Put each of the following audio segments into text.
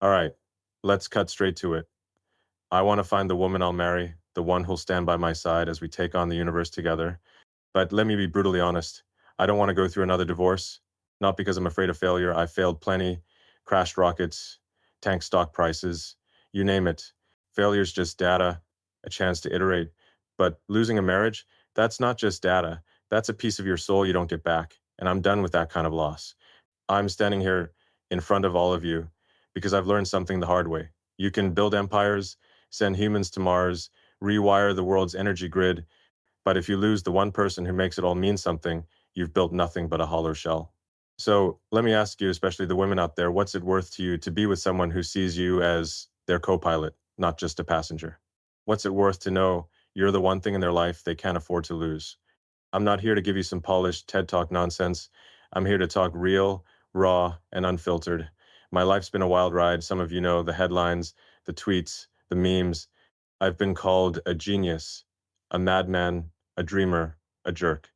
All right, let's cut straight to it. I want to find the woman I'll marry, the one who'll stand by my side as we take on the universe together. But let me be brutally honest. I don't want to go through another divorce, not because I'm afraid of failure. I failed plenty, crashed rockets, tanked stock prices, you name it. Failure's just data, a chance to iterate. But losing a marriage, that's not just data. That's a piece of your soul you don't get back. And I'm done with that kind of loss. I'm standing here in front of all of you because I've learned something the hard way. You can build empires, send humans to Mars, rewire the world's energy grid, but if you lose the one person who makes it all mean something, you've built nothing but a hollow shell. So let me ask you, especially the women out there, what's it worth to you to be with someone who sees you as their co-pilot, not just a passenger? What's it worth to know you're the one thing in their life they can't afford to lose? I'm not here to give you some polished TED Talk nonsense. I'm here to talk real, raw, and unfiltered. My life's been a wild ride. Some of you know the headlines, the tweets, the memes. I've been called a genius, a madman, a dreamer, a jerk.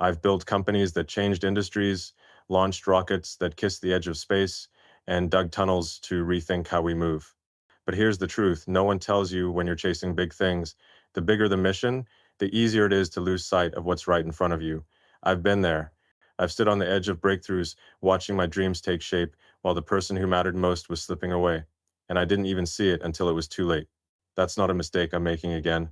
I've built companies that changed industries, launched rockets that kissed the edge of space, and dug tunnels to rethink how we move. But here's the truth. No one tells you when you're chasing big things. The bigger the mission, the easier it is to lose sight of what's right in front of you. I've been there. I've stood on the edge of breakthroughs, watching my dreams take shape while the person who mattered most was slipping away. And I didn't even see it until it was too late. That's not a mistake I'm making again.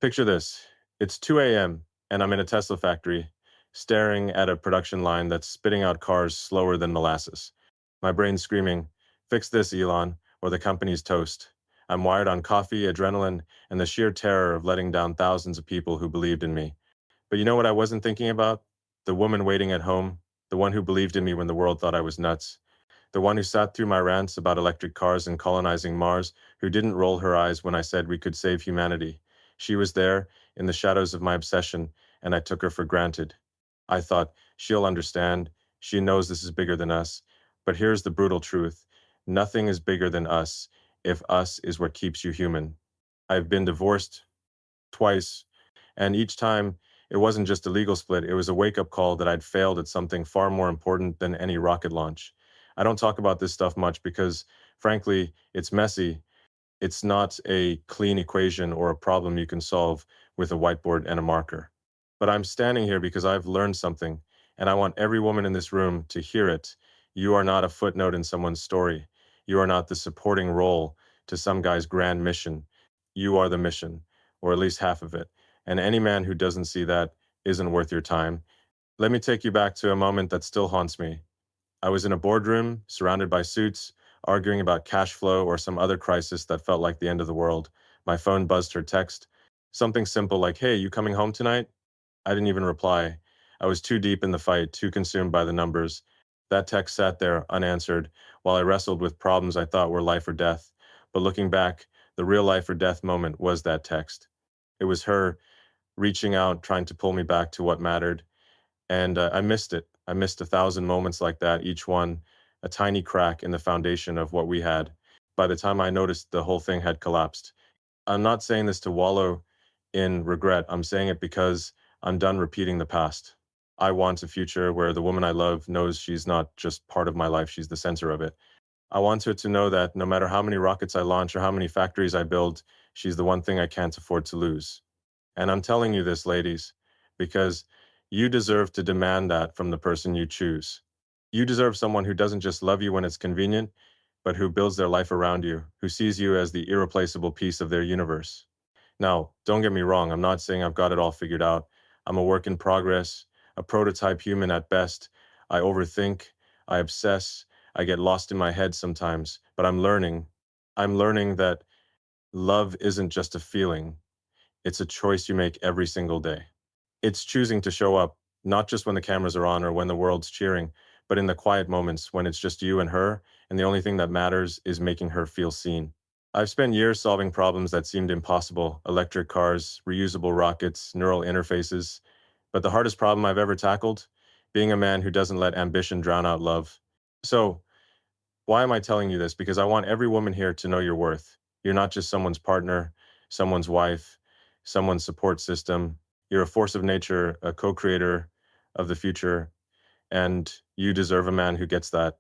Picture this. It's 2 a.m. and I'm in a Tesla factory, staring at a production line that's spitting out cars slower than molasses. My brain's screaming, fix this, Elon, or the company's toast. I'm wired on coffee, adrenaline, and the sheer terror of letting down thousands of people who believed in me. But you know what I wasn't thinking about? The woman waiting at home, the one who believed in me when the world thought I was nuts, the one who sat through my rants about electric cars and colonizing Mars, who didn't roll her eyes when I said we could save humanity. She was there, in the shadows of my obsession, and I took her for granted. I thought, she'll understand. She knows this is bigger than us. But here's the brutal truth. Nothing is bigger than us if us is what keeps you human. I've been divorced twice, and each time it wasn't just a legal split, it was a wake-up call that I'd failed at something far more important than any rocket launch. I don't talk about this stuff much because, frankly, it's messy. It's not a clean equation or a problem you can solve with a whiteboard and a marker. But I'm standing here because I've learned something, and I want every woman in this room to hear it. You are not a footnote in someone's story. You are not the supporting role to some guy's grand mission. You are the mission, or at least half of it. And any man who doesn't see that isn't worth your time. Let me take you back to a moment that still haunts me. I was in a boardroom, surrounded by suits, arguing about cash flow or some other crisis that felt like the end of the world. My phone buzzed her text. Something simple like, hey, you coming home tonight? I didn't even reply. I was too deep in the fight, too consumed by the numbers. That text sat there, unanswered, while I wrestled with problems I thought were life or death. But looking back, the real life or death moment was that text. It was her reaching out, trying to pull me back to what mattered. And I missed it. I missed 1,000 moments like that, each one a tiny crack in the foundation of what we had. By the time I noticed, the whole thing had collapsed. I'm not saying this to wallow in regret. I'm saying it because I'm done repeating the past. I want a future where the woman I love knows she's not just part of my life, she's the center of it. I want her to know that no matter how many rockets I launch or how many factories I build, she's the one thing I can't afford to lose. And I'm telling you this, ladies, because you deserve to demand that from the person you choose. You deserve someone who doesn't just love you when it's convenient, but who builds their life around you, who sees you as the irreplaceable piece of their universe. Now, don't get me wrong, I'm not saying I've got it all figured out. I'm a work in progress, a prototype human at best. I overthink, I obsess, I get lost in my head sometimes, but I'm learning. I'm learning that love isn't just a feeling, it's a choice you make every single day. It's choosing to show up, not just when the cameras are on or when the world's cheering, but in the quiet moments when it's just you and her, and the only thing that matters is making her feel seen. I've spent years solving problems that seemed impossible: electric cars, reusable rockets, neural interfaces. But the hardest problem I've ever tackled? Being a man who doesn't let ambition drown out love. So, why am I telling you this? Because I want every woman here to know your worth. You're not just someone's partner, someone's wife, someone's support system. You're a force of nature, a co-creator of the future, and you deserve a man who gets that.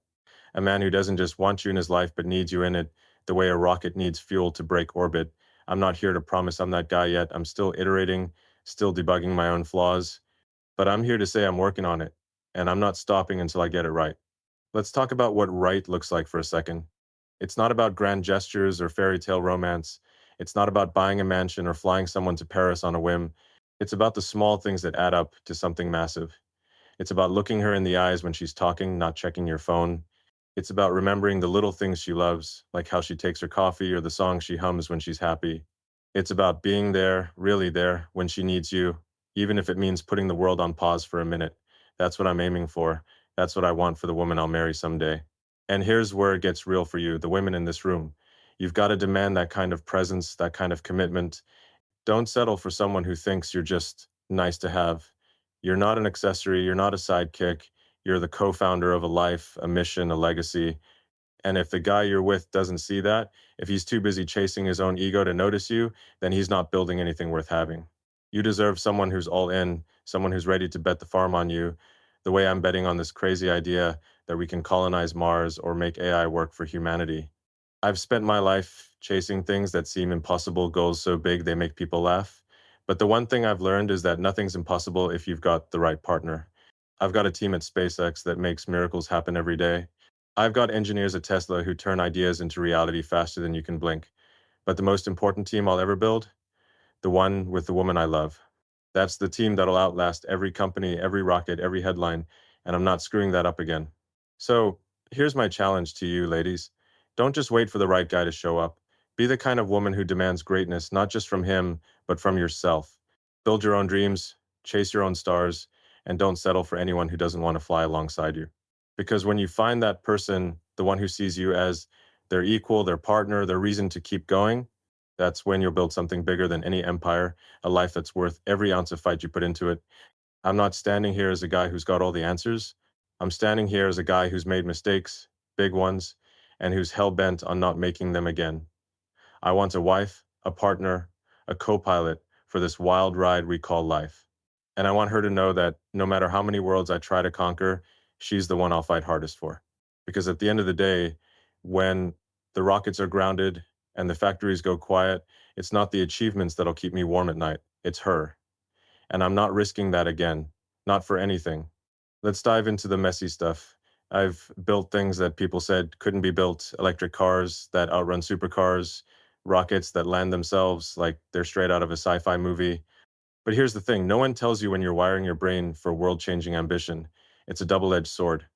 A man who doesn't just want you in his life, but needs you in it, the way a rocket needs fuel to break orbit. I'm not here to promise I'm that guy yet. I'm still iterating, still debugging my own flaws, but I'm here to say I'm working on it, and I'm not stopping until I get it right. Let's talk about what right looks like for a second. It's not about grand gestures or fairy tale romance. It's not about buying a mansion or flying someone to Paris on a whim. It's about the small things that add up to something massive. It's about looking her in the eyes when she's talking, not checking your phone. It's about remembering the little things she loves, like how she takes her coffee or the song she hums when she's happy. It's about being there, really there, when she needs you, even if it means putting the world on pause for a minute. That's what I'm aiming for. That's what I want for the woman I'll marry someday. And here's where it gets real for you, the women in this room. You've got to demand that kind of presence, that kind of commitment. Don't settle for someone who thinks you're just nice to have. You're not an accessory, you're not a sidekick. You're the co founder of a life, a mission, a legacy. And if the guy you're with doesn't see that, if he's too busy chasing his own ego to notice you, then he's not building anything worth having. You deserve someone who's all in, someone who's ready to bet the farm on you, the way I'm betting on this crazy idea that we can colonize Mars or make AI work for humanity. I've spent my life chasing things that seem impossible, goals so big they make people laugh. But the one thing I've learned is that nothing's impossible if you've got the right partner. I've got a team at SpaceX that makes miracles happen every day. I've got engineers at Tesla who turn ideas into reality faster than you can blink. But the most important team I'll ever build? The one with the woman I love. That's the team that'll outlast every company, every rocket, every headline, and I'm not screwing that up again. So here's my challenge to you, ladies. Don't just wait for the right guy to show up. Be the kind of woman who demands greatness, not just from him, but from yourself. Build your own dreams, chase your own stars, and don't settle for anyone who doesn't want to fly alongside you. Because when you find that person, the one who sees you as their equal, their partner, their reason to keep going, that's when you'll build something bigger than any empire, a life that's worth every ounce of fight you put into it. I'm not standing here as a guy who's got all the answers. I'm standing here as a guy who's made mistakes, big ones, and who's hell bent on not making them again. I want a wife, a partner, a co pilot for this wild ride we call life. And I want her to know that no matter how many worlds I try to conquer, she's the one I'll fight hardest for. Because at the end of the day, when the rockets are grounded and the factories go quiet, it's not the achievements that'll keep me warm at night, it's her. And I'm not risking that again, not for anything. Let's dive into the messy stuff. I've built things that people said couldn't be built, electric cars that outrun supercars, rockets that land themselves like they're straight out of a sci-fi movie. But here's the thing, no one tells you when you're wiring your brain for world-changing ambition. It's a double-edged sword.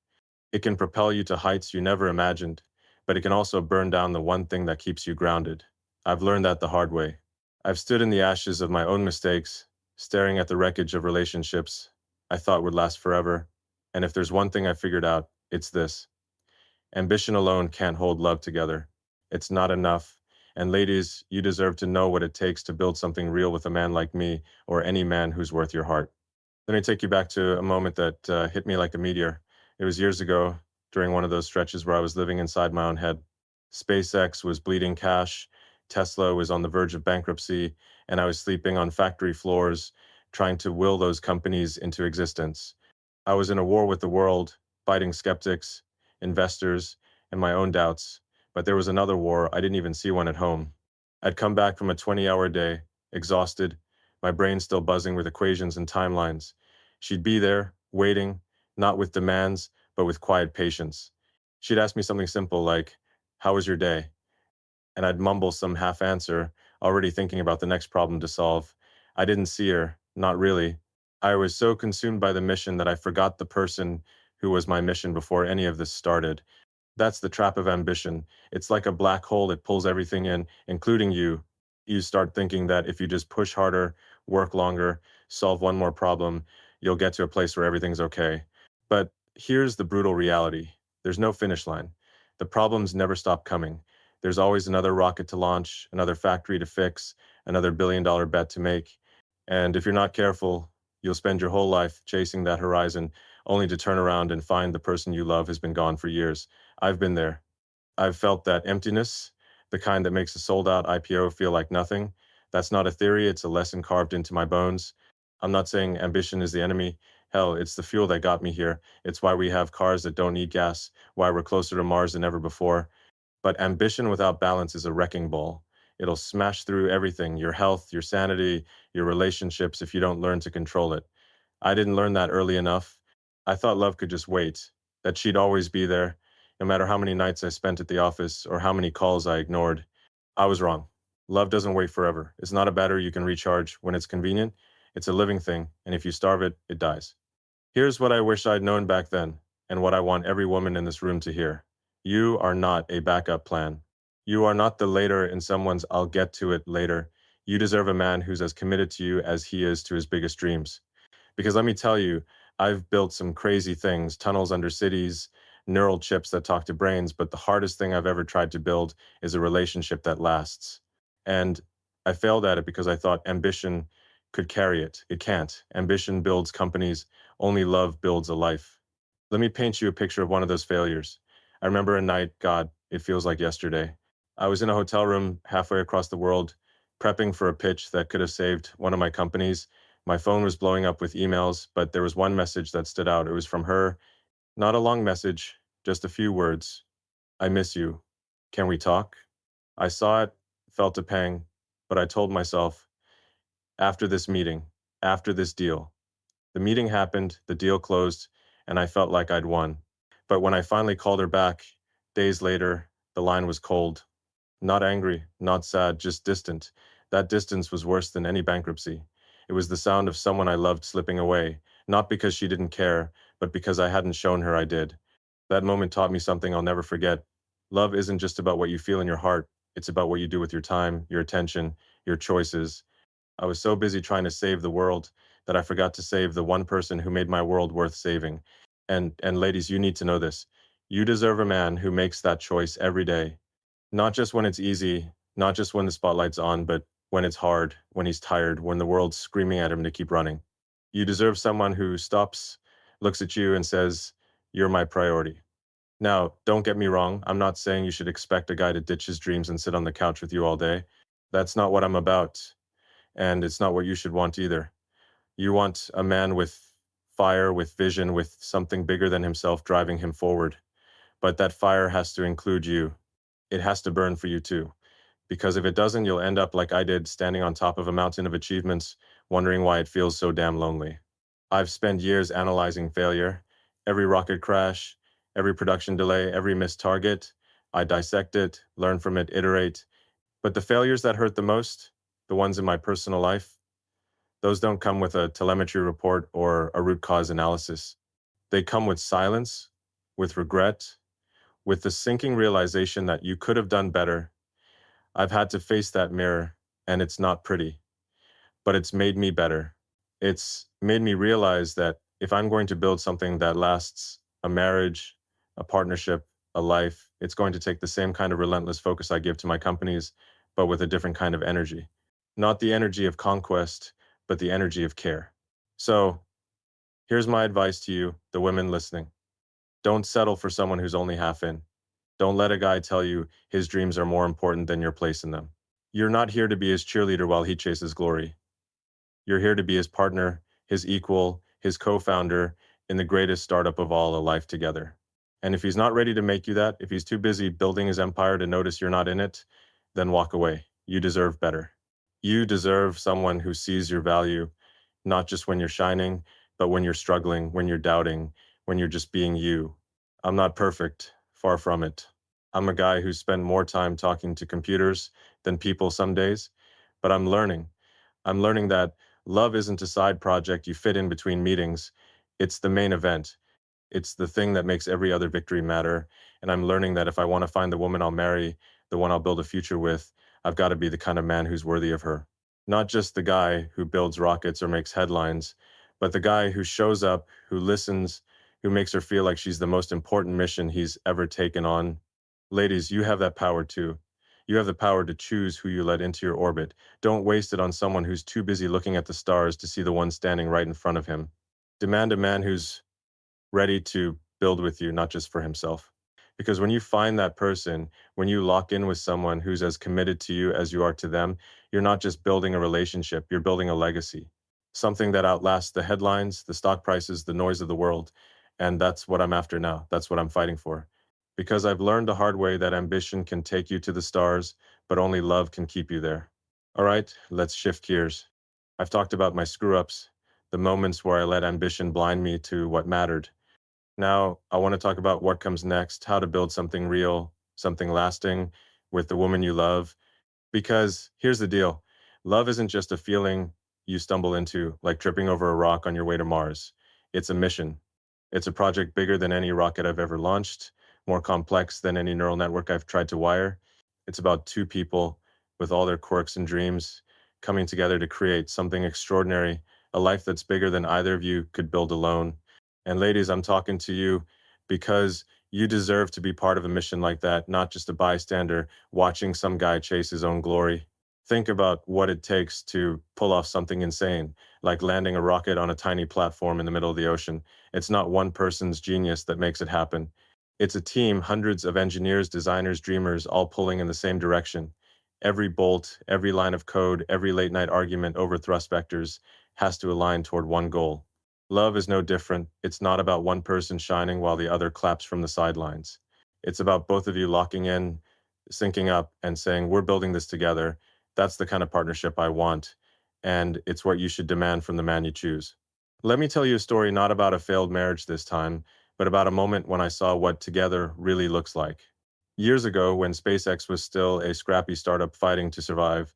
It can propel you to heights you never imagined, but it can also burn down the one thing that keeps you grounded. I've learned that the hard way. I've stood in the ashes of my own mistakes, staring at the wreckage of relationships I thought would last forever. And if there's one thing I figured out, it's this. Ambition alone can't hold love together. It's not enough. And ladies, you deserve to know what it takes to build something real with a man like me or any man who's worth your heart. Let me take you back to a moment that hit me like a meteor. It was years ago during one of those stretches where I was living inside my own head. SpaceX was bleeding cash, Tesla was on the verge of bankruptcy, and I was sleeping on factory floors trying to will those companies into existence. I was in a war with the world, fighting skeptics, investors, and my own doubts. But there was another war, I didn't even see one at home. I'd come back from a 20-hour day, exhausted, my brain still buzzing with equations and timelines. She'd be there, waiting, not with demands, but with quiet patience. She'd ask me something simple like, "How was your day?" And I'd mumble some half answer, already thinking about the next problem to solve. I didn't see her, not really. I was so consumed by the mission that I forgot the person who was my mission before any of this started. That's the trap of ambition. It's like a black hole, it pulls everything in, including you. You start thinking that if you just push harder, work longer, solve one more problem, you'll get to a place where everything's okay. But here's the brutal reality. There's no finish line. The problems never stop coming. There's always another rocket to launch, another factory to fix, another billion-dollar bet to make. And if you're not careful, you'll spend your whole life chasing that horizon, only to turn around and find the person you love has been gone for years. I've been there. I've felt that emptiness, the kind that makes a sold-out IPO feel like nothing. That's not a theory, it's a lesson carved into my bones. I'm not saying ambition is the enemy. Hell, it's the fuel that got me here. It's why we have cars that don't need gas, why we're closer to Mars than ever before. But ambition without balance is a wrecking ball. It'll smash through everything, your health, your sanity, your relationships, if you don't learn to control it. I didn't learn that early enough. I thought love could just wait, that she'd always be there, no matter how many nights I spent at the office or how many calls I ignored. I was wrong. Love doesn't wait forever. It's not a battery you can recharge when it's convenient. It's a living thing, and if you starve it, it dies. Here's what I wish I'd known back then, and what I want every woman in this room to hear. You are not a backup plan. You are not the later in someone's I'll get to it later. You deserve a man who's as committed to you as he is to his biggest dreams. Because let me tell you, I've built some crazy things, tunnels under cities, neural chips that talk to brains, but the hardest thing I've ever tried to build is a relationship that lasts. And I failed at it because I thought ambition could carry it. It can't. Ambition builds companies, only love builds a life. Let me paint you a picture of one of those failures. I remember a night, God, it feels like yesterday. I was in a hotel room halfway across the world, prepping for a pitch that could have saved one of my companies. My phone was blowing up with emails, but there was one message that stood out. It was from her. Not a long message, just a few words. I miss you. Can we talk? I saw it, felt a pang, but I told myself, after this meeting, after this deal. The meeting happened, the deal closed, and I felt like I'd won. But when I finally called her back, days later, the line was cold. Not angry, not sad, just distant. That distance was worse than any bankruptcy. It was the sound of someone I loved slipping away, not because she didn't care, but because I hadn't shown her I did. That moment taught me something I'll never forget. Love isn't just about what you feel in your heart, it's about what you do with your time, your attention, your choices. I was so busy trying to save the world that I forgot to save the one person who made my world worth saving. And ladies, you need to know this. You deserve a man who makes that choice every day. Not just when it's easy, not just when the spotlight's on, but when it's hard, when he's tired, when the world's screaming at him to keep running. You deserve someone who stops, looks at you, and says, "You're my priority." Now, don't get me wrong. I'm not saying you should expect a guy to ditch his dreams and sit on the couch with you all day. That's not what I'm about. And it's not what you should want either. You want a man with fire, with vision, with something bigger than himself driving him forward. But that fire has to include you. It has to burn for you too. Because if it doesn't, you'll end up like I did, standing on top of a mountain of achievements, wondering why it feels so damn lonely. I've spent years analyzing failure, every rocket crash, every production delay, every missed target. I dissect it, learn from it, iterate. But the failures that hurt the most, the ones in my personal life, those don't come with a telemetry report or a root cause analysis. They come with silence, with regret, with the sinking realization that you could have done better. I've had to face that mirror, and it's not pretty, but it's made me better. It's made me realize that if I'm going to build something that lasts, a marriage, a partnership, a life, it's going to take the same kind of relentless focus I give to my companies, but with a different kind of energy. Not the energy of conquest, but the energy of care. So here's my advice to you, the women listening. Don't settle for someone who's only half in. Don't let a guy tell you his dreams are more important than your place in them. You're not here to be his cheerleader while he chases glory. You're here to be his partner, his equal, his co-founder in the greatest startup of all, a life together. And if he's not ready to make you that, if he's too busy building his empire to notice you're not in it, then walk away. You deserve better. You deserve someone who sees your value, not just when you're shining, but when you're struggling, when you're doubting, when you're just being you. I'm not perfect, far from it. I'm a guy who's spent more time talking to computers than people some days, but I'm learning. I'm learning that love isn't a side project you fit in between meetings. It's the main event. It's the thing that makes every other victory matter. And I'm learning that if I want to find the woman I'll marry, the one I'll build a future with, I've got to be the kind of man who's worthy of her. Not just the guy who builds rockets or makes headlines, but the guy who shows up, who listens, who makes her feel like she's the most important mission he's ever taken on. Ladies, you have that power too. You have the power to choose who you let into your orbit. Don't waste it on someone who's too busy looking at the stars to see the one standing right in front of him. Demand a man who's ready to build with you, not just for himself. Because when you find that person, when you lock in with someone who's as committed to you as you are to them, you're not just building a relationship, you're building a legacy. something that outlasts the headlines, the stock prices, the noise of the world. And that's what I'm after now. That's what I'm fighting for. Because I've learned the hard way that ambition can take you to the stars, but only love can keep you there. All right, let's shift gears. I've talked about my screw ups, the moments where I let ambition blind me to what mattered. Now, I want to talk about what comes next, how to build something real, something lasting with the woman you love, because here's the deal, love isn't just a feeling you stumble into, like tripping over a rock on your way to Mars. It's a mission. It's a project bigger than any rocket I've ever launched, more complex than any neural network I've tried to wire. It's about two people with all their quirks and dreams coming together to create something extraordinary, a life that's bigger than either of you could build alone. And ladies, I'm talking to you because you deserve to be part of a mission like that, not just a bystander watching some guy chase his own glory. Think about what it takes to pull off something insane, like landing a rocket on a tiny platform in the middle of the ocean. It's not one person's genius that makes it happen. It's a team, hundreds of engineers, designers, dreamers, all pulling in the same direction. Every bolt, every line of code, every late night argument over thrust vectors has to align toward one goal. Love is no different. It's not about one person shining while the other claps from the sidelines. It's about both of you locking in, syncing up, and saying, we're building this together. That's the kind of partnership I want. And it's what you should demand from the man you choose. Let me tell you a story not about a failed marriage this time, but about a moment when I saw what together really looks like. Years ago, when SpaceX was still a scrappy startup fighting to survive,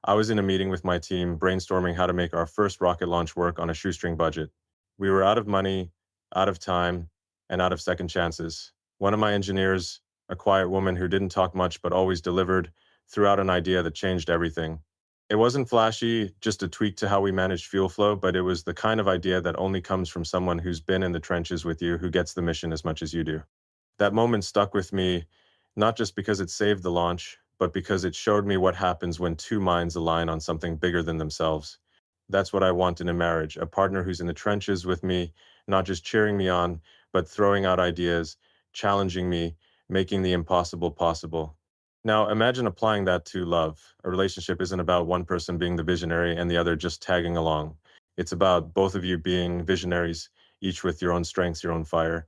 I was in a meeting with my team brainstorming how to make our first rocket launch work on a shoestring budget. We were out of money, out of time, and out of second chances. One of my engineers, a quiet woman who didn't talk much but always delivered, threw out an idea that changed everything. It wasn't flashy, just a tweak to how we manage fuel flow, but it was the kind of idea that only comes from someone who's been in the trenches with you, who gets the mission as much as you do. That moment stuck with me, not just because it saved the launch, but because it showed me what happens when two minds align on something bigger than themselves. That's what I want in a marriage, a partner who's in the trenches with me, not just cheering me on, but throwing out ideas, challenging me, making the impossible possible. Now, imagine applying that to love. A relationship isn't about one person being the visionary and the other just tagging along. It's about both of you being visionaries, each with your own strengths, your own fire.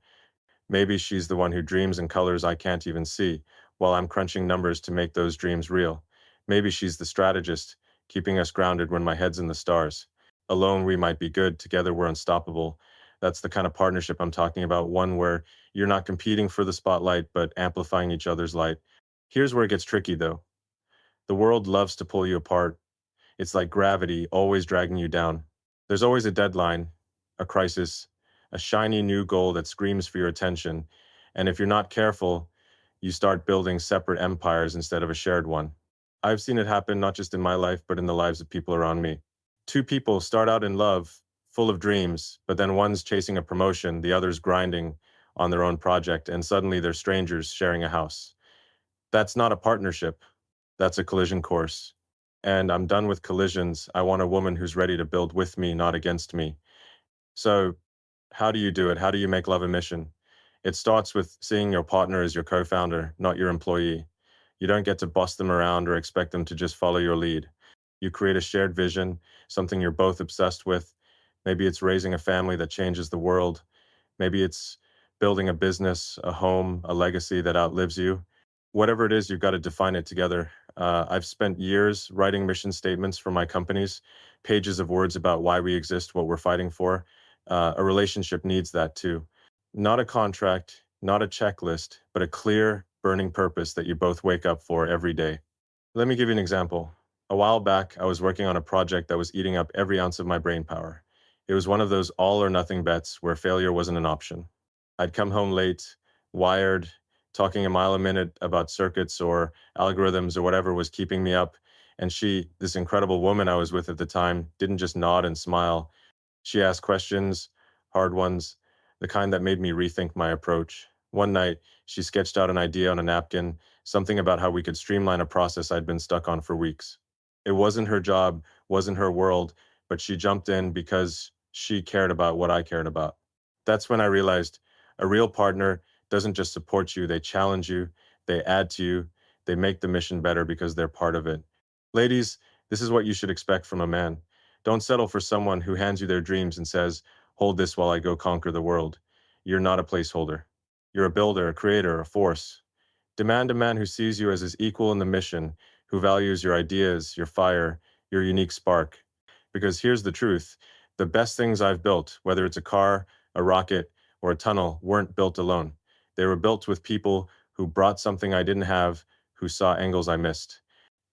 Maybe she's the one who dreams in colors I can't even see, while I'm crunching numbers to make those dreams real. Maybe she's the strategist, keeping us grounded when my head's in the stars. Alone, we might be good. Together, we're unstoppable. That's the kind of partnership I'm talking about, one where you're not competing for the spotlight, but amplifying each other's light. Here's where it gets tricky, though. The world loves to pull you apart. It's like gravity, always dragging you down. There's always a deadline, a crisis, a shiny new goal that screams for your attention. And if you're not careful, you start building separate empires instead of a shared one. I've seen it happen not just in my life, but in the lives of people around me. Two people start out in love, full of dreams, but then one's chasing a promotion, the other's grinding on their own project, and suddenly they're strangers sharing a house. That's not a partnership. That's a collision course. And I'm done with collisions. I want a woman who's ready to build with me, not against me. So, how do you do it? How do you make love a mission? It starts with seeing your partner as your co founder, not your employee. You don't get to boss them around or expect them to just follow your lead. You create a shared vision, something you're both obsessed with. Maybe it's raising a family that changes the world. Maybe it's building a business, a home, a legacy that outlives you. Whatever it is, you've got to define it together. I've spent years writing mission statements for my companies, pages of words about why we exist, what we're fighting for. A relationship needs that too. Not a contract, not a checklist, but a clear, burning purpose that you both wake up for every day. Let me give you an example. A while back, I was working on a project that was eating up every ounce of my brain power. It was one of those all or nothing bets where failure wasn't an option. I'd come home late, wired, talking a mile a minute about circuits or algorithms or whatever was keeping me up. And she, this incredible woman I was with at the time, didn't just nod and smile. She asked questions, hard ones, the kind that made me rethink my approach. One night, she sketched out an idea on a napkin, something about how we could streamline a process I'd been stuck on for weeks. It wasn't her job, wasn't her world, but she jumped in because she cared about what I cared about. That's when I realized a real partner doesn't just support you, they challenge you, they add to you, they make the mission better because they're part of it. Ladies, this is what you should expect from a man. Don't settle for someone who hands you their dreams and says, hold this while I go conquer the world. You're not a placeholder. You're a builder, a creator, a force. Demand a man who sees you as his equal in the mission, who values your ideas, your fire, your unique spark. Because here's the truth, the best things I've built, whether it's a car, a rocket, or a tunnel, weren't built alone. They were built with people who brought something I didn't have, who saw angles I missed.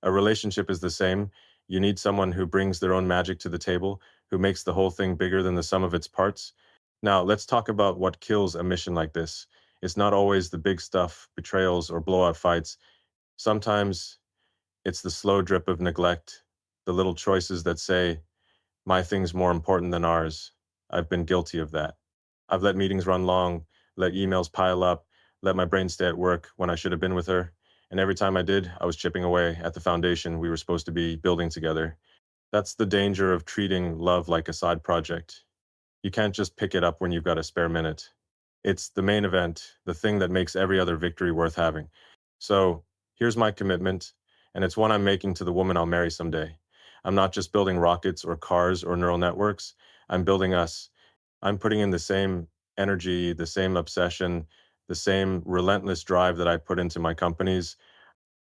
A relationship is the same. You need someone who brings their own magic to the table, who makes the whole thing bigger than the sum of its parts. Now, let's talk about what kills a mission like this. It's not always the big stuff, betrayals, or blowout fights. Sometimes it's the slow drip of neglect, the little choices that say, my thing's more important than ours. I've been guilty of that. I've let meetings run long, let emails pile up, let my brain stay at work when I should have been with her. And every time I did, I was chipping away at the foundation we were supposed to be building together. That's the danger of treating love like a side project. You can't just pick it up when you've got a spare minute. It's the main event, the thing that makes every other victory worth having. So here's my commitment, and it's one I'm making to the woman I'll marry someday. I'm not just building rockets or cars or neural networks. I'm building us. I'm putting in the same energy, the same obsession, the same relentless drive that I put into my companies.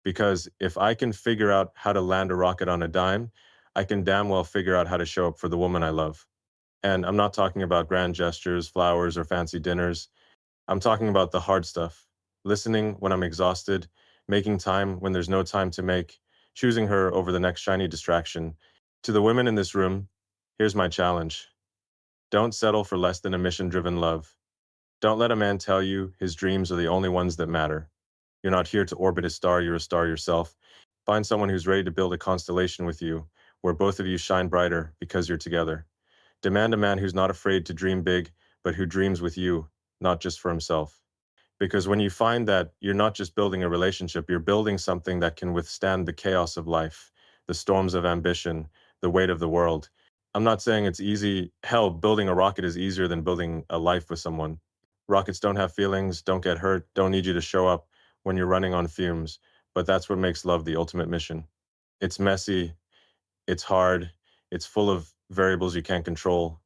Because if I can figure out how to land a rocket on a dime, I can damn well figure out how to show up for the woman I love. And I'm not talking about grand gestures, flowers, or fancy dinners. I'm talking about the hard stuff. Listening when I'm exhausted, making time when there's no time to make, choosing her over the next shiny distraction. To the women in this room, here's my challenge. Don't settle for less than a mission-driven love. Don't let a man tell you his dreams are the only ones that matter. You're not here to orbit a star, you're a star yourself. Find someone who's ready to build a constellation with you, where both of you shine brighter because you're together. Demand a man who's not afraid to dream big, but who dreams with you, not just for himself. Because when you find that you're not just building a relationship, you're building something that can withstand the chaos of life, the storms of ambition, the weight of the world. I'm not saying it's easy. Hell, building a rocket is easier than building a life with someone. Rockets don't have feelings, don't get hurt, don't need you to show up when you're running on fumes. But that's what makes love the ultimate mission. It's messy, it's hard, it's full of variables you can't control,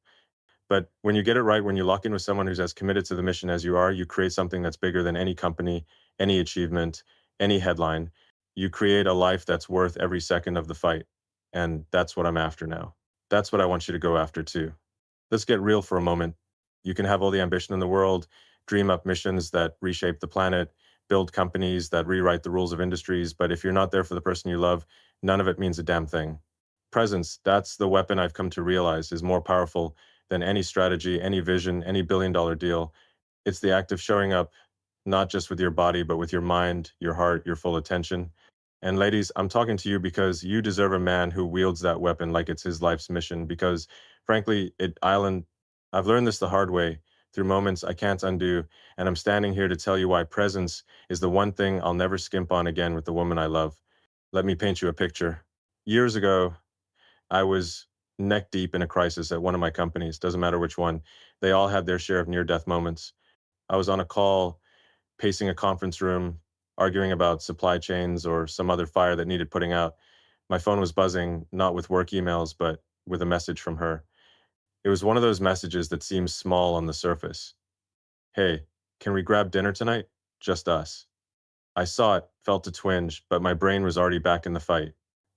but when you get it right, when you lock in with someone who's as committed to the mission as you are, you create something that's bigger than any company, any achievement, any headline. You create a life that's worth every second of the fight. And that's what I'm after now. That's what I want you to go after too. Let's get real for a moment. You can have all the ambition in the world, dream up missions that reshape the planet, build companies that rewrite the rules of industries, but if you're not there for the person you love, none of it means a damn thing. Presence, that's the weapon I've come to realize is more powerful than any strategy, any vision, any billion-dollar deal. It's the act of showing up, not just with your body, but with your mind, your heart, your full attention. And ladies, I'm talking to you because you deserve a man who wields that weapon like it's his life's mission. Because frankly, I've learned this the hard way through moments I can't undo. And I'm standing here to tell you why presence is the one thing I'll never skimp on again with the woman I love. Let me paint you a picture. Years ago, I was neck deep in a crisis at one of my companies, doesn't matter which one. They all had their share of near-death moments. I was on a call, pacing a conference room, arguing about supply chains or some other fire that needed putting out. My phone was buzzing, not with work emails, but with a message from her. It was one of those messages that seems small on the surface. Hey, can we grab dinner tonight? Just us. I saw it, felt a twinge, but my brain was already back in the fight.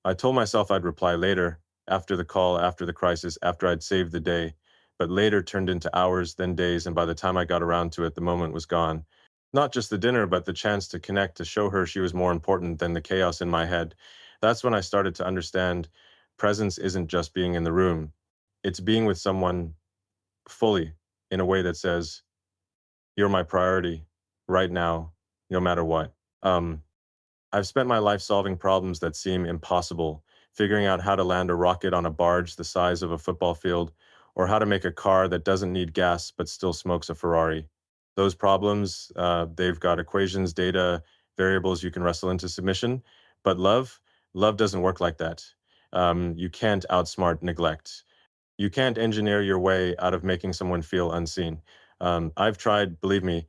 I told myself I'd reply later, after the call, after the crisis, after I'd saved the day, but later turned into hours, then days, and by the time I got around to it, the moment was gone. Not just the dinner, but the chance to connect, to show her she was more important than the chaos in my head. That's when I started to understand presence isn't just being in the room. It's being with someone fully in a way that says, you're my priority right now, no matter what. Um, I've spent my life solving problems that seem impossible, figuring out how to land a rocket on a barge the size of a football field, or how to make a car that doesn't need gas but still smokes a Ferrari. Those problems, they've got equations, data, variables you can wrestle into submission. But love doesn't work like that. You can't outsmart neglect. You can't engineer your way out of making someone feel unseen. I've tried, believe me,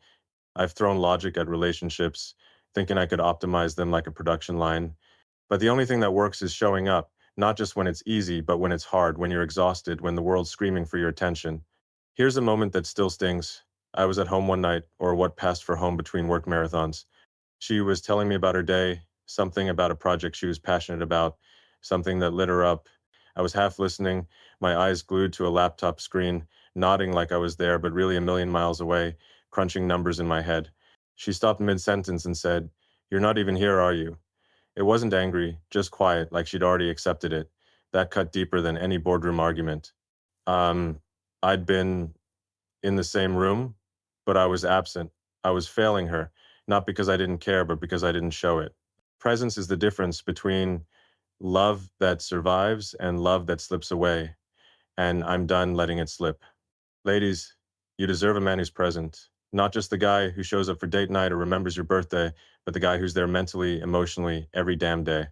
I've thrown logic at relationships, thinking I could optimize them like a production line. But the only thing that works is showing up, not just when it's easy, but when it's hard, when you're exhausted, when the world's screaming for your attention. Here's a moment that still stings. I was at home one night, or what passed for home between work marathons. She was telling me about her day, something about a project she was passionate about, something that lit her up. I was half listening, my eyes glued to a laptop screen, nodding like I was there, but really a million miles away, crunching numbers in my head. She stopped mid-sentence and said, "You're not even here, are you?" It wasn't angry, just quiet, like she'd already accepted it. That cut deeper than any boardroom argument. Um, I'd been in the same room, but I was absent. I was failing her, not because I didn't care, but because I didn't show it. Presence is the difference between love that survives and love that slips away, and I'm done letting it slip. Ladies, you deserve a man who's present, not just the guy who shows up for date night or remembers your birthday, but the guy who's there mentally, emotionally, every damn day.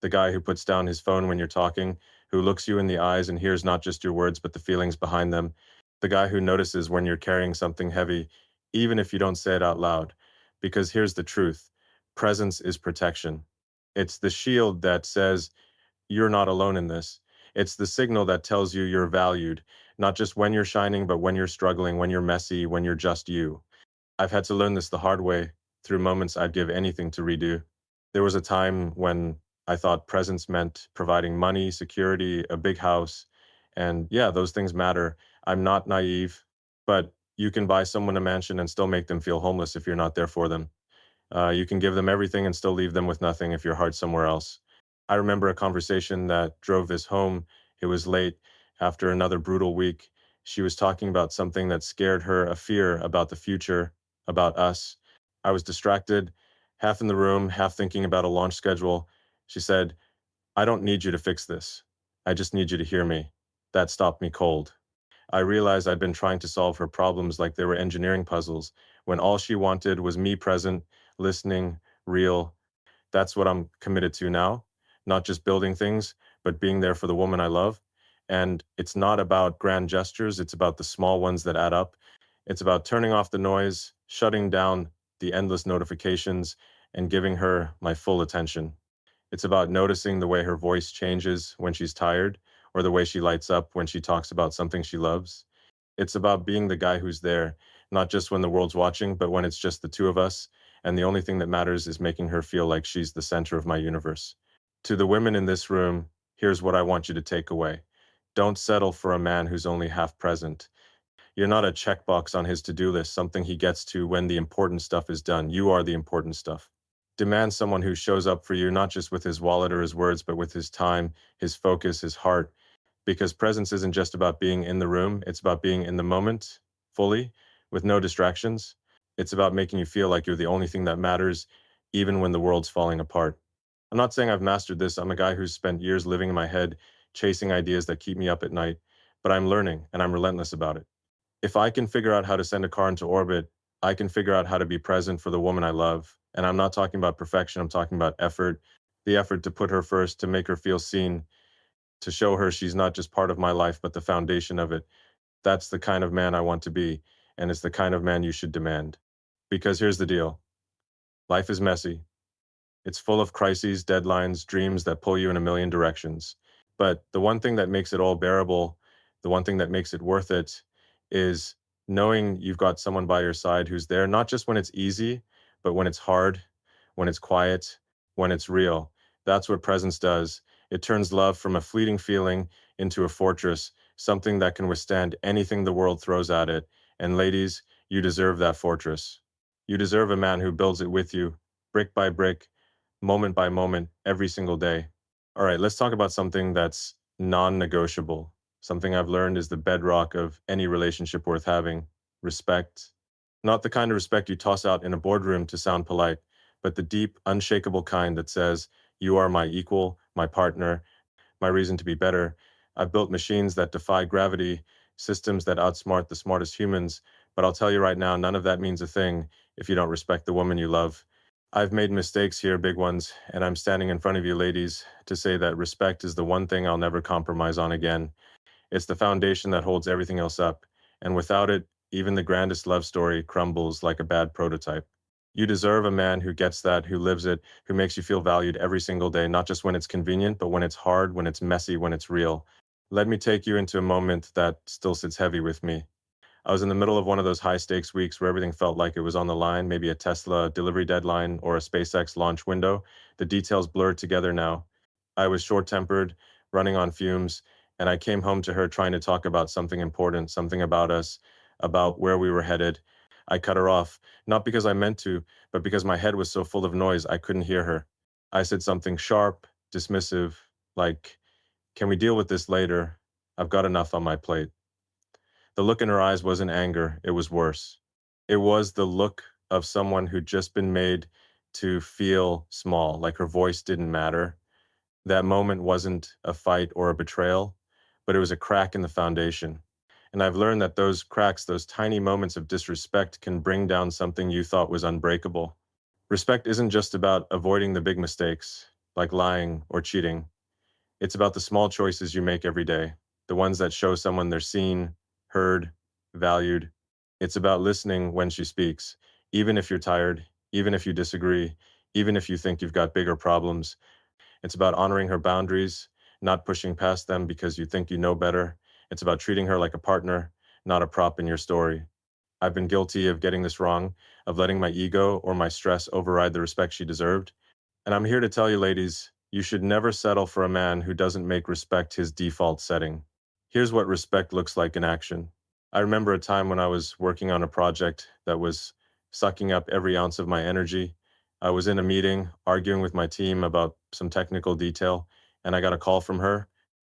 The guy who puts down his phone when you're talking, who looks you in the eyes and hears not just your words, but the feelings behind them. The guy who notices when you're carrying something heavy, even if you don't say it out loud. Because here's the truth: presence is protection. It's the shield that says, you're not alone in this. It's the signal that tells you you're valued, not just when you're shining, but when you're struggling, when you're messy, when you're just you. I've had to learn this the hard way through moments I'd give anything to redo. There was a time when I thought presence meant providing money, security, a big house. And yeah, those things matter. I'm not naive, but you can buy someone a mansion and still make them feel homeless if you're not there for them. You can give them everything and still leave them with nothing if your heart's somewhere else. I remember a conversation that drove this home. It was late after another brutal week. She was talking about something that scared her, a fear about the future, about us. I was distracted, half in the room, half thinking about a launch schedule. She said, "I don't need you to fix this. I just need you to hear me." That stopped me cold. I realized I'd been trying to solve her problems like they were engineering puzzles, when all she wanted was me present, listening, real. That's what I'm committed to now, not just building things, but being there for the woman I love. And it's not about grand gestures, it's about the small ones that add up. It's about turning off the noise, shutting down the endless notifications, and giving her my full attention. It's about noticing the way her voice changes when she's tired, or the way she lights up when she talks about something she loves. It's about being the guy who's there, not just when the world's watching, but when it's just the two of us, and the only thing that matters is making her feel like she's the center of my universe. To the women in this room, here's what I want you to take away. Don't settle for a man who's only half present. You're not a checkbox on his to-do list, something he gets to when the important stuff is done. You are the important stuff. Demand someone who shows up for you, not just with his wallet or his words, but with his time, his focus, his heart. Because presence isn't just about being in the room, it's about being in the moment fully, with no distractions. It's about making you feel like you're the only thing that matters, even when the world's falling apart. I'm not saying I've mastered this. I'm a guy who's spent years living in my head, chasing ideas that keep me up at night, but I'm learning and I'm relentless about it. If I can figure out how to send a car into orbit, I can figure out how to be present for the woman I love. And I'm not talking about perfection, I'm talking about effort, the effort to put her first, to make her feel seen, to show her she's not just part of my life, but the foundation of it. That's the kind of man I want to be, and it's the kind of man you should demand. Because here's the deal: life is messy. It's full of crises, deadlines, dreams that pull you in a million directions. But the one thing that makes it all bearable, the one thing that makes it worth it, is knowing you've got someone by your side who's there, not just when it's easy, but when it's hard, when it's quiet, when it's real. That's what presence does. It turns love from a fleeting feeling into a fortress, something that can withstand anything the world throws at it. And ladies, you deserve that fortress. You deserve a man who builds it with you, brick by brick, moment by moment, every single day. All right, let's talk about something that's non-negotiable. Something I've learned is the bedrock of any relationship worth having: respect. Not the kind of respect you toss out in a boardroom to sound polite, but the deep, unshakable kind that says, "You are my equal, my partner, my reason to be better." I've built machines that defy gravity, systems that outsmart the smartest humans, but I'll tell you right now, none of that means a thing if you don't respect the woman you love. I've made mistakes here, big ones, and I'm standing in front of you, ladies, to say that respect is the one thing I'll never compromise on again. It's the foundation that holds everything else up, and without it, even the grandest love story crumbles like a bad prototype. You deserve a man who gets that, who lives it, who makes you feel valued every single day, not just when it's convenient, but when it's hard, when it's messy, when it's real. Let me take you into a moment that still sits heavy with me. I was in the middle of one of those high stakes weeks where everything felt like it was on the line, maybe a Tesla delivery deadline or a SpaceX launch window. The details blurred together now. I was short tempered, running on fumes, and I came home to her trying to talk about something important, something about us, about where we were headed. I cut her off, not because I meant to, but because my head was so full of noise I couldn't hear her. I said something sharp, dismissive, like, "Can we deal with this later? I've got enough on my plate." The look in her eyes wasn't anger, it was worse. It was the look of someone who'd just been made to feel small, like her voice didn't matter. That moment wasn't a fight or a betrayal, but it was a crack in the foundation. And I've learned that those cracks, those tiny moments of disrespect, can bring down something you thought was unbreakable. Respect isn't just about avoiding the big mistakes, like lying or cheating. It's about the small choices you make every day, the ones that show someone they're seen, heard, valued. It's about listening when she speaks, even if you're tired, even if you disagree, even if you think you've got bigger problems. It's about honoring her boundaries, not pushing past them because you think you know better. It's about treating her like a partner, not a prop in your story. I've been guilty of getting this wrong, of letting my ego or my stress override the respect she deserved. And I'm here to tell you, ladies, you should never settle for a man who doesn't make respect his default setting. Here's what respect looks like in action. I remember a time when I was working on a project that was sucking up every ounce of my energy. I was in a meeting arguing with my team about some technical detail, and I got a call from her.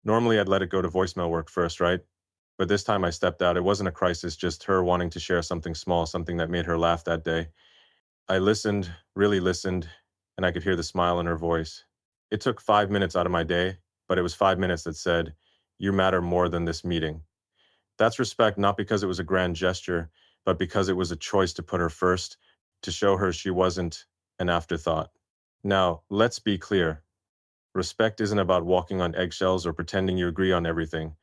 Normally, I'd let it go to voicemail work first, right? But this time I stepped out. It wasn't a crisis, just her wanting to share something small, something that made her laugh that day. I listened, really listened, and I could hear the smile in her voice. It took 5 minutes out of my day, but it was 5 minutes that said, "You matter more than this meeting." That's respect, not because it was a grand gesture, but because it was a choice to put her first, to show her she wasn't an afterthought. Now, let's be clear. Respect isn't about walking on eggshells or pretending you agree on everything.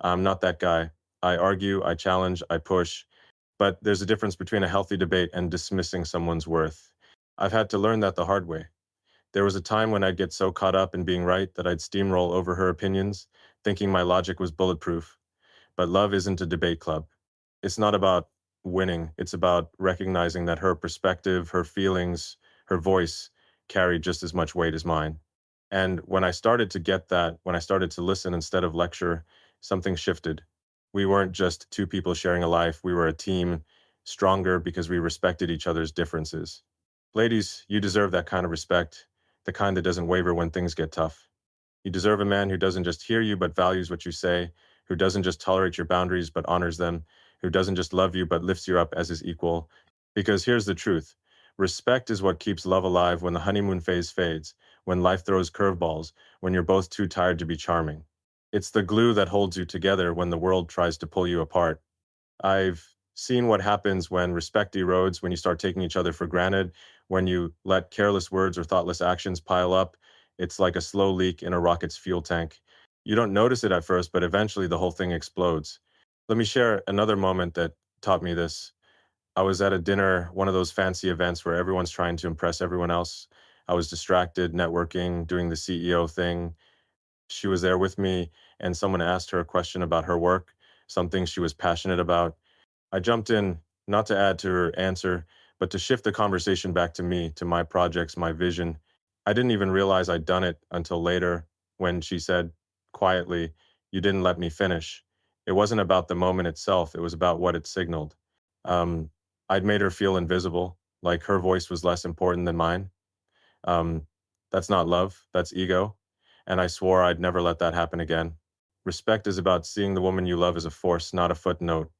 I'm not that guy. I argue, I challenge, I push, but there's a difference between a healthy debate and dismissing someone's worth. I've had to learn that the hard way. There was a time when I'd get so caught up in being right that I'd steamroll over her opinions, thinking my logic was bulletproof. But love isn't a debate club. It's not about winning, it's about recognizing that her perspective, her feelings, her voice carry just as much weight as mine. And when I started to get that, when I started to listen instead of lecture, something shifted. We weren't just two people sharing a life, we were a team, stronger because we respected each other's differences. Ladies, you deserve that kind of respect, the kind that doesn't waver when things get tough. You deserve a man who doesn't just hear you but values what you say, who doesn't just tolerate your boundaries but honors them, who doesn't just love you but lifts you up as his equal. Because here's the truth: respect is what keeps love alive when the honeymoon phase fades, when life throws curveballs, when you're both too tired to be charming. It's the glue that holds you together when the world tries to pull you apart. I've seen what happens when respect erodes, when you start taking each other for granted, when you let careless words or thoughtless actions pile up. It's like a slow leak in a rocket's fuel tank. You don't notice it at first, but eventually the whole thing explodes. Let me share another moment that taught me this. I was at a dinner, one of those fancy events where everyone's trying to impress everyone else. I was distracted, networking, doing the CEO thing. She was there with me, and someone asked her a question about her work, something she was passionate about. I jumped in, not to add to her answer, but to shift the conversation back to me, to my projects, my vision. I didn't even realize I'd done it until later when she said quietly, "You didn't let me finish." It wasn't about the moment itself, it was about what it signaled. Um, I'd made her feel invisible, like her voice was less important than mine. Um, that's not love, that's ego. And I swore I'd never let that happen again. Respect is about seeing the woman you love as a force, not a footnote.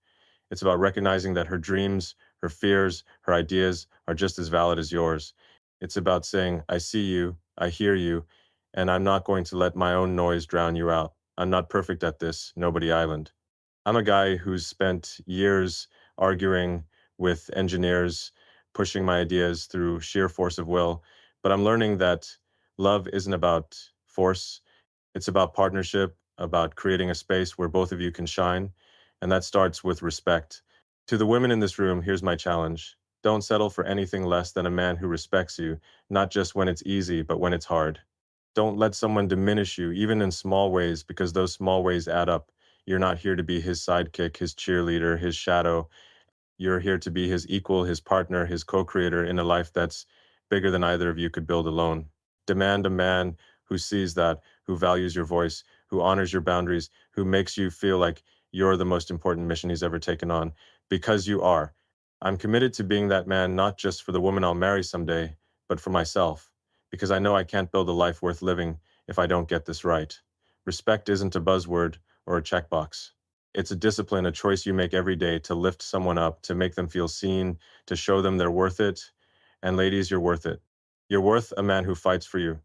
It's about recognizing that her dreams, her fears, her ideas are just as valid as yours. It's about saying, "I see you, I hear you, and I'm not going to let my own noise drown you out. I'm not perfect at this, Nobody Island." I'm a guy who's spent years arguing with engineers, pushing my ideas through sheer force of will, but I'm learning that love isn't about force. It's about partnership, about creating a space where both of you can shine, and that starts with respect. To the women in this room, here's my challenge. Don't settle for anything less than a man who respects you, not just when it's easy, but when it's hard. Don't let someone diminish you, even in small ways, because those small ways add up. You're not here to be his sidekick, his cheerleader, his shadow. You're here to be his equal, his partner, his co creator in a life that's bigger than either of you could build alone. Demand a man who sees that, who values your voice, who honors your boundaries, who makes you feel like you're the most important mission he's ever taken on, because you are. I'm committed to being that man, not just for the woman I'll marry someday, but for myself, because I know I can't build a life worth living if I don't get this right. Respect isn't a buzzword or a checkbox. It's a discipline, a choice you make every day to lift someone up, to make them feel seen, to show them they're worth it. And ladies, you're worth it. You're worth a man who fights for you,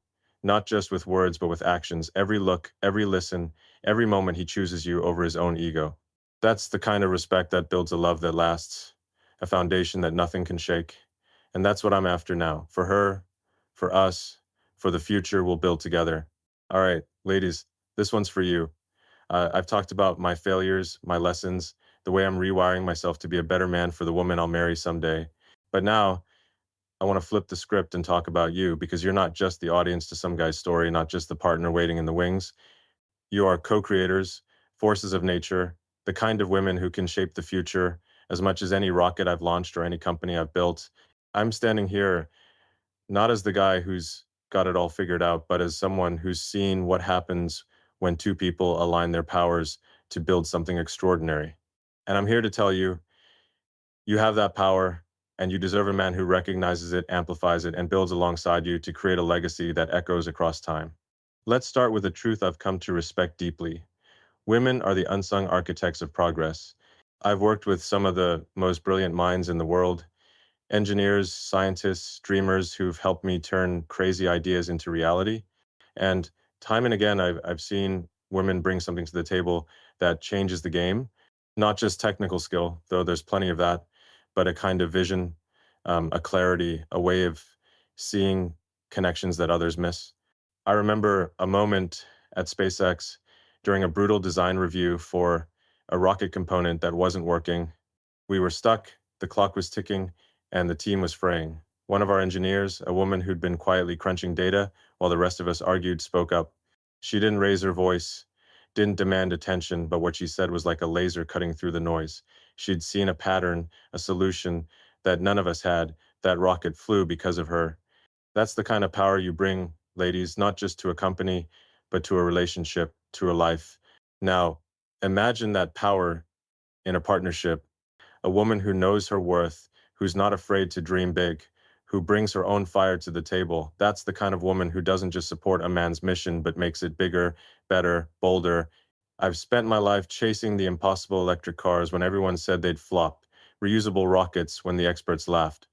not just with words, but with actions. Every look, every listen, every moment he chooses you over his own ego. That's the kind of respect that builds a love that lasts, a foundation that nothing can shake. And that's what I'm after now. For her, for us, for the future we'll build together. All right, ladies, this one's for you. I've talked about my failures, my lessons, the way I'm rewiring myself to be a better man for the woman I'll marry someday. But now I want to flip the script and talk about you, because you're not just the audience to some guy's story, not just the partner waiting in the wings. You are co-creators, forces of nature, the kind of women who can shape the future as much as any rocket I've launched or any company I've built. I'm standing here not as the guy who's got it all figured out, but as someone who's seen what happens when two people align their powers to build something extraordinary. And I'm here to tell you, you have that power, and you deserve a man who recognizes it, amplifies it, and builds alongside you to create a legacy that echoes across time. Let's start with a truth I've come to respect deeply. Women are the unsung architects of progress. I've worked with some of the most brilliant minds in the world, engineers, scientists, dreamers who've helped me turn crazy ideas into reality. And time and again, I've seen women bring something to the table that changes the game, not just technical skill, though there's plenty of that, but a kind of vision, a clarity, a way of seeing connections that others miss. I remember a moment at SpaceX during a brutal design review for a rocket component that wasn't working. We were stuck, the clock was ticking, and the team was fraying. One of our engineers, a woman who'd been quietly crunching data while the rest of us argued, spoke up. She didn't raise her voice, didn't demand attention, but what she said was like a laser cutting through the noise. She'd seen a pattern, a solution that none of us had. That rocket flew because of her. That's the kind of power you bring, ladies, not just to a company, but to a relationship, to a life. Now, imagine that power in a partnership, a woman who knows her worth, who's not afraid to dream big, who brings her own fire to the table. That's the kind of woman who doesn't just support a man's mission, but makes it bigger, better, bolder. I've spent my life chasing the impossible electric cars when everyone said they'd flop, reusable rockets when the experts laughed.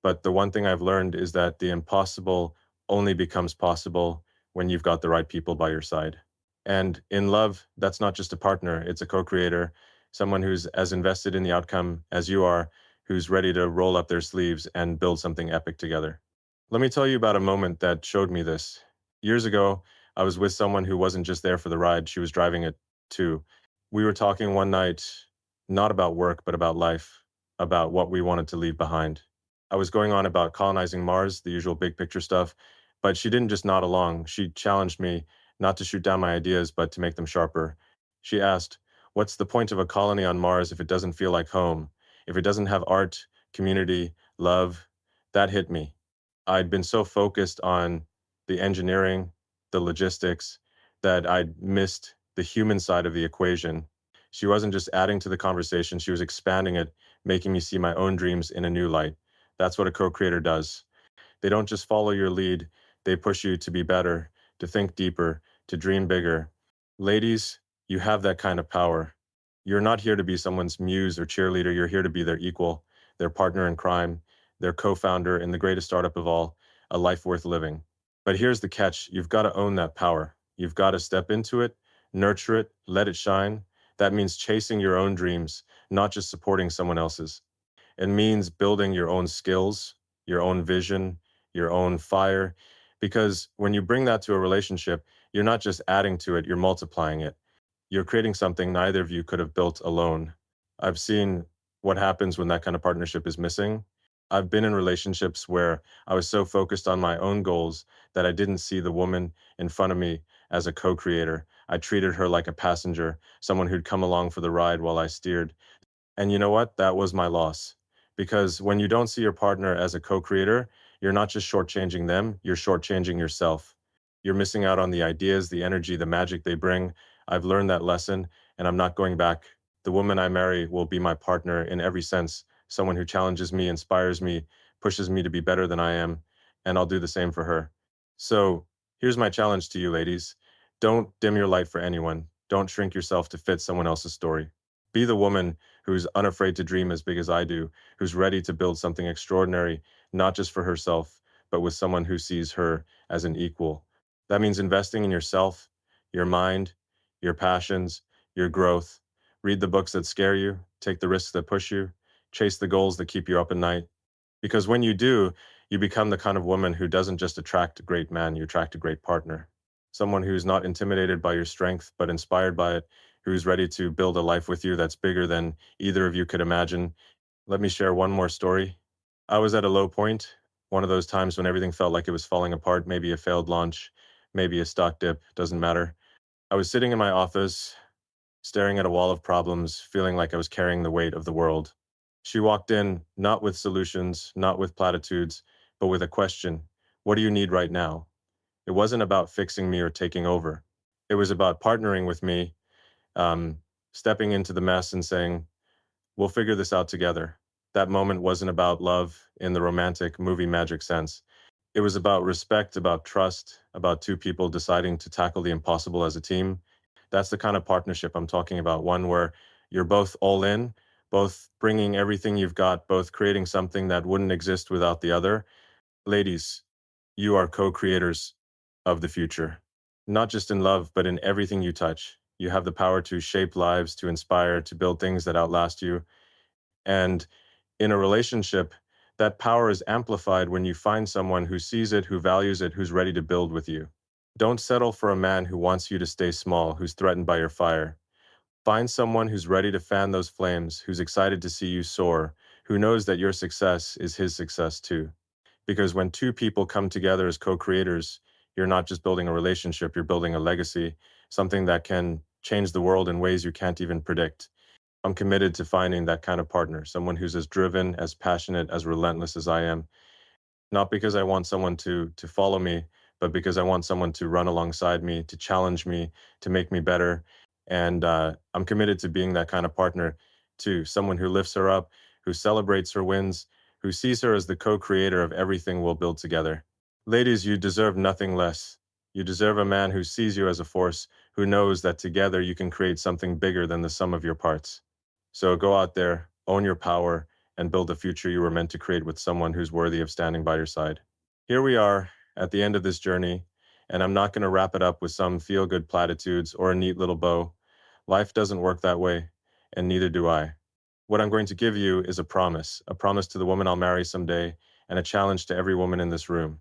But the one thing I've learned is that the impossible only becomes possible when you've got the right people by your side. And in love, that's not just a partner, it's a co-creator, someone who's as invested in the outcome as you are, who's ready to roll up their sleeves and build something epic together. Let me tell you about a moment that showed me this. Years ago, I was with someone who wasn't just there for the ride, she was driving it too. We were talking one night, not about work, but about life, about what we wanted to leave behind. I was going on about colonizing Mars, the usual big picture stuff, but she didn't just nod along. She challenged me not to shoot down my ideas, but to make them sharper. She asked, what's the point of a colony on Mars if it doesn't feel like home? If it doesn't have art, community, love? That hit me. I'd been so focused on the engineering, the logistics, that I'd missed the human side of the equation. She wasn't just adding to the conversation, she was expanding it, making me see my own dreams in a new light. That's what a co-creator does. They don't just follow your lead, they push you to be better, to think deeper, to dream bigger. Ladies, you have that kind of power. You're not here to be someone's muse or cheerleader, you're here to be their equal, their partner in crime, their co-founder in the greatest startup of all, a life worth living. But here's the catch, you've got to own that power. You've got to step into it, nurture it, let it shine. That means chasing your own dreams, not just supporting someone else's. It means building your own skills, your own vision, your own fire. Because when you bring that to a relationship, you're not just adding to it, you're multiplying it. You're creating something neither of you could have built alone. I've seen what happens when that kind of partnership is missing. I've been in relationships where I was so focused on my own goals that I didn't see the woman in front of me as a co-creator. I treated her like a passenger, someone who'd come along for the ride while I steered. And you know what? That was my loss. Because when you don't see your partner as a co-creator, you're not just shortchanging them, you're shortchanging yourself. You're missing out on the ideas, the energy, the magic they bring. I've learned that lesson, and I'm not going back. The woman I marry will be my partner in every sense, someone who challenges me, inspires me, pushes me to be better than I am, and I'll do the same for her. So here's my challenge to you, ladies. Don't dim your light for anyone. Don't shrink yourself to fit someone else's story. Be the woman who's unafraid to dream as big as I do, who's ready to build something extraordinary, not just for herself, but with someone who sees her as an equal. That means investing in yourself, your mind, your passions, your growth. Read the books that scare you, take the risks that push you, chase the goals that keep you up at night. Because when you do, you become the kind of woman who doesn't just attract a great man, you attract a great partner. Someone who's not intimidated by your strength, but inspired by it, who's ready to build a life with you that's bigger than either of you could imagine. Let me share one more story. I was at a low point, one of those times when everything felt like it was falling apart, maybe a failed launch, maybe a stock dip, doesn't matter. I was sitting in my office, staring at a wall of problems, feeling like I was carrying the weight of the world. She walked in, not with solutions, not with platitudes, but with a question. What do you need right now? It wasn't about fixing me or taking over. It was about partnering with me, um, stepping into the mess and saying, we'll figure this out together. That moment wasn't about love in the romantic movie magic sense. It was about respect, about trust, about two people deciding to tackle the impossible as a team. That's the kind of partnership I'm talking about, one where you're both all in, both bringing everything you've got, both creating something that wouldn't exist without the other. Ladies, you are co-creators of the future, not just in love, but in everything you touch. You have the power to shape lives, to inspire, to build things that outlast you. And in a relationship, that power is amplified when you find someone who sees it, who values it, who's ready to build with you. Don't settle for a man who wants you to stay small, who's threatened by your fire. Find someone who's ready to fan those flames, who's excited to see you soar, who knows that your success is his success too. Because when two people come together as co-creators, you're not just building a relationship, you're building a legacy, something that can change the world in ways you can't even predict. I'm committed to finding that kind of partner, someone who's as driven, as passionate, as relentless as I am. Not because I want someone to follow me, but because I want someone to run alongside me, to challenge me, to make me better. And I'm committed to being that kind of partner to someone who lifts her up, who celebrates her wins, who sees her as the co-creator of everything we'll build together. Ladies, you deserve nothing less. You deserve a man who sees you as a force, who knows that together you can create something bigger than the sum of your parts. So go out there, own your power, and build the future you were meant to create with someone who's worthy of standing by your side. Here we are at the end of this journey, and I'm not going to wrap it up with some feel-good platitudes or a neat little bow. Life doesn't work that way, and neither do I. What I'm going to give you is a promise to the woman I'll marry someday, and a challenge to every woman in this room.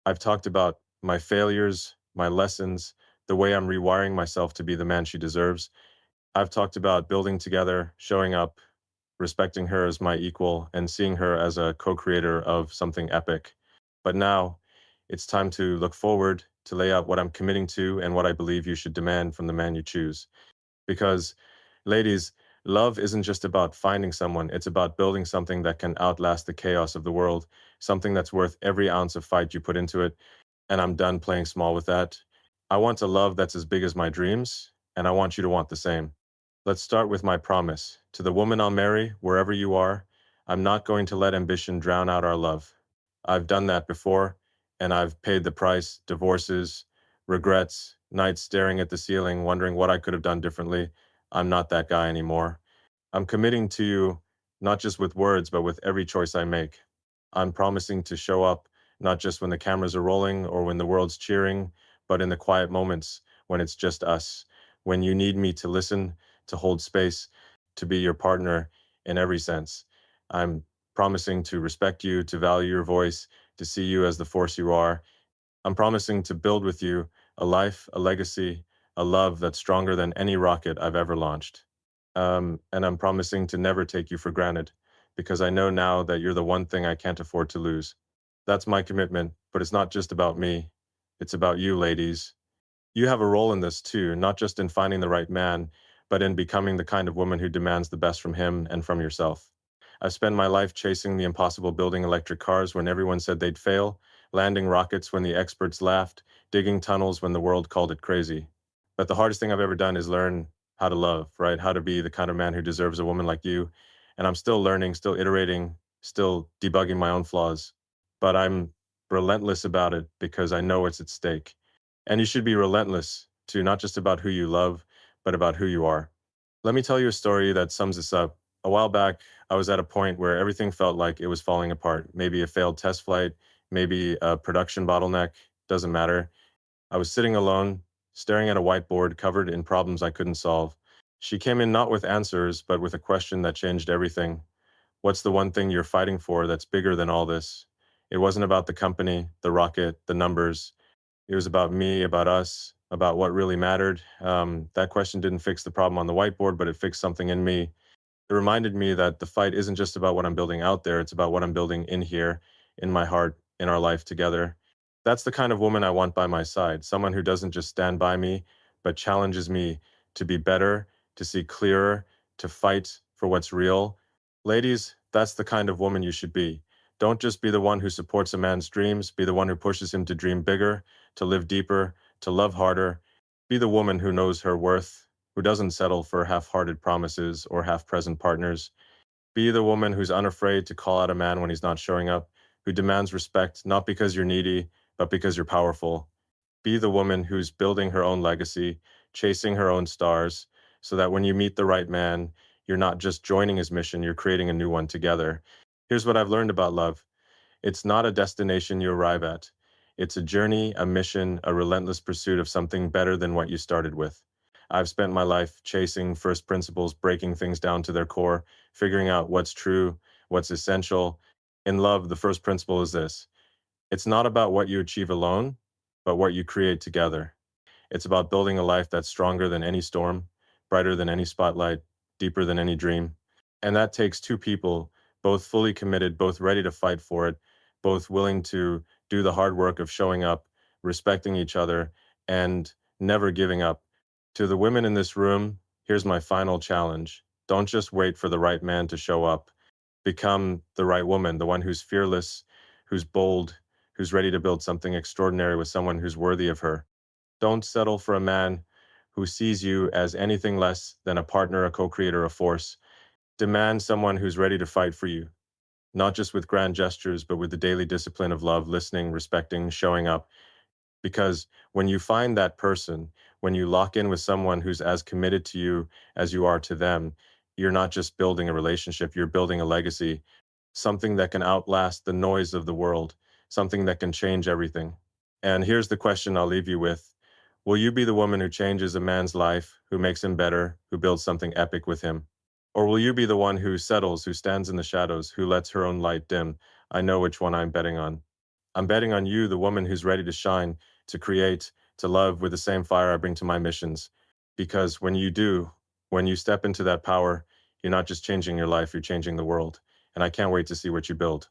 I've talked about my failures, my lessons, the way I'm rewiring myself to be the man she deserves. I've talked about building together, showing up, respecting her as my equal, and seeing her as a co-creator of something epic. But now it's time to look forward, to lay out what I'm committing to and what I believe you should demand from the man you choose. Because, ladies, love isn't just about finding someone, it's about building something that can outlast the chaos of the world, something that's worth every ounce of fight you put into it. And I'm done playing small with that. I want a love that's as big as my dreams, and I want you to want the same. Let's start with my promise. To the woman I'll marry, wherever you are, I'm not going to let ambition drown out our love. I've done that before, and I've paid the price, divorces, regrets, nights staring at the ceiling, wondering what I could have done differently. I'm not that guy anymore. I'm committing to you, not just with words, but with every choice I make. I'm promising to show up, not just when the cameras are rolling or when the world's cheering, but in the quiet moments when it's just us, when you need me to listen, to hold space, to be your partner in every sense. I'm promising to respect you, to value your voice, to see you as the force you are. I'm promising to build with you a life, a legacy, a love that's stronger than any rocket I've ever launched. And I'm promising to never take you for granted, because I know now that you're the one thing I can't afford to lose. That's my commitment, but it's not just about me. It's about you, ladies. You have a role in this too, not just in finding the right man, but in becoming the kind of woman who demands the best from him and from yourself. I've spent my life chasing the impossible, building electric cars when everyone said they'd fail, landing rockets when the experts laughed, digging tunnels when the world called it crazy. But the hardest thing I've ever done is learn how to love, right? How to be the kind of man who deserves a woman like you. And I'm still learning, still iterating, still debugging my own flaws. But I'm relentless about it because I know it's at stake. And you should be relentless too, not just about who you love, but about who you are. Let me tell you a story that sums this up. A while back, I was at a point where everything felt like it was falling apart. Maybe a failed test flight, maybe a production bottleneck, doesn't matter. I was sitting alone, staring at a whiteboard covered in problems I couldn't solve. She came in not with answers, but with a question that changed everything. What's the one thing you're fighting for that's bigger than all this? It wasn't about the company, the rocket, the numbers. It was about me, about us, about what really mattered. That question didn't fix the problem on the whiteboard, but it fixed something in me. It reminded me that the fight isn't just about what I'm building out there, it's about what I'm building in here, in my heart, in our life together. That's the kind of woman I want by my side, someone who doesn't just stand by me, but challenges me to be better, to see clearer, to fight for what's real. Ladies, that's the kind of woman you should be. Don't just be the one who supports a man's dreams, be the one who pushes him to dream bigger, to live deeper, to love harder. Be the woman who knows her worth, who doesn't settle for half-hearted promises or half-present partners. Be the woman who's unafraid to call out a man when he's not showing up, who demands respect not because you're needy, but because you're powerful. Be the woman who's building her own legacy, chasing her own stars, so that when you meet the right man, you're not just joining his mission, you're creating a new one together. Here's what I've learned about love. It's not a destination you arrive at. It's a journey, a mission, a relentless pursuit of something better than what you started with. I've spent my life chasing first principles, breaking things down to their core, figuring out what's true, what's essential. In love, the first principle is this: it's not about what you achieve alone, but what you create together. It's about building a life that's stronger than any storm, brighter than any spotlight, deeper than any dream. And that takes two people, both fully committed, both ready to fight for it, both willing to do the hard work of showing up, respecting each other, and never giving up. To the women in this room, here's my final challenge. Don't just wait for the right man to show up. Become the right woman, the one who's fearless, who's bold, who's ready to build something extraordinary with someone who's worthy of her. Don't settle for a man who sees you as anything less than a partner, a co-creator, a force. Demand someone who's ready to fight for you, not just with grand gestures, but with the daily discipline of love, listening, respecting, showing up. Because when you find that person, when you lock in with someone who's as committed to you as you are to them, you're not just building a relationship, you're building a legacy, something that can outlast the noise of the world, something that can change everything. And here's the question I'll leave you with. Will you be the woman who changes a man's life, who makes him better, who builds something epic with him? Or will you be the one who settles, who stands in the shadows, who lets her own light dim? I know which one I'm betting on. I'm betting on you, the woman who's ready to shine, to create, to love with the same fire I bring to my missions. Because when you do, when you step into that power, you're not just changing your life, you're changing the world. And I can't wait to see what you build.